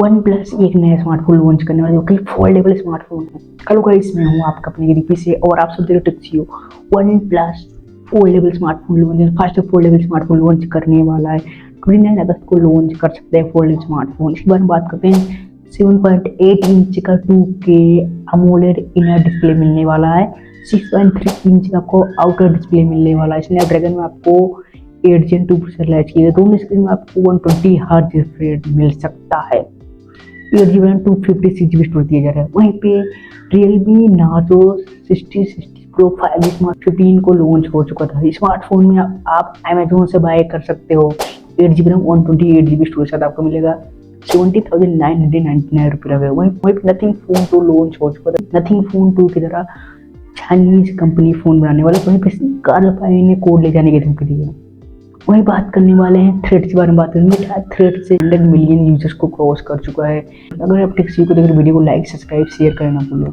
One plus एक नया smartphone launch करने वाला जो कि फोल्डेबल स्मार्टफोन है। हेलो गाइस, मैं हूं आपका अपने गिरी से और आप सब देख रहे हो one plus foldable smartphone launch, first foldable smartphone launch करने वाला है। 29 अगस्त को लॉन्च कर सकते हैं फोल्डेबल स्मार्टफोन। इसके बारे में बात करते हैं। 7.8 इंच का 2K अमोलेड इनर डिस्प्ले मिलने वाला है। 6.3 इंच का आपको आउटर डिस्प्ले मिलने वाला है। स्नैपड्रैगन में आपको 8 Gen 2 प्रोसेसर लैच किया है। दोनों स्क्रीन में आपको 120 हर्ट्ज रिफ्रेश रेट मिल सकता है। 8GB रैम 256GB स्टोरेज दिया जा रहा है। वहीं पे Realme Narzo 60 pro 5G smart 15 को लॉन्च हो चुका था। स्मार्टफोन में आप अमेजोन से बाय कर सकते हो। 8GB रैम 128GB स्टोरेज के साथ आपको मिलेगा 70,999 रुपये लगे। वहीं नथिंग फोन 2 लॉन्च हो चुका था। नथिंग फोन 2 की तरह चाइनीज कंपनी फोन बनाने वाले, वहीं पे कार्ल पाई ने कोड ले जाने की धमकी दी है। वही बात करने वाले हैं थ्रेड्स के बारे में। बात करेंगे थ्रेड से 100 मिलियन यूजर्स को क्रॉस कर चुका है। अगर आप टेक को देख रहे वीडियो को लाइक सब्सक्राइब शेयर करना भूलें।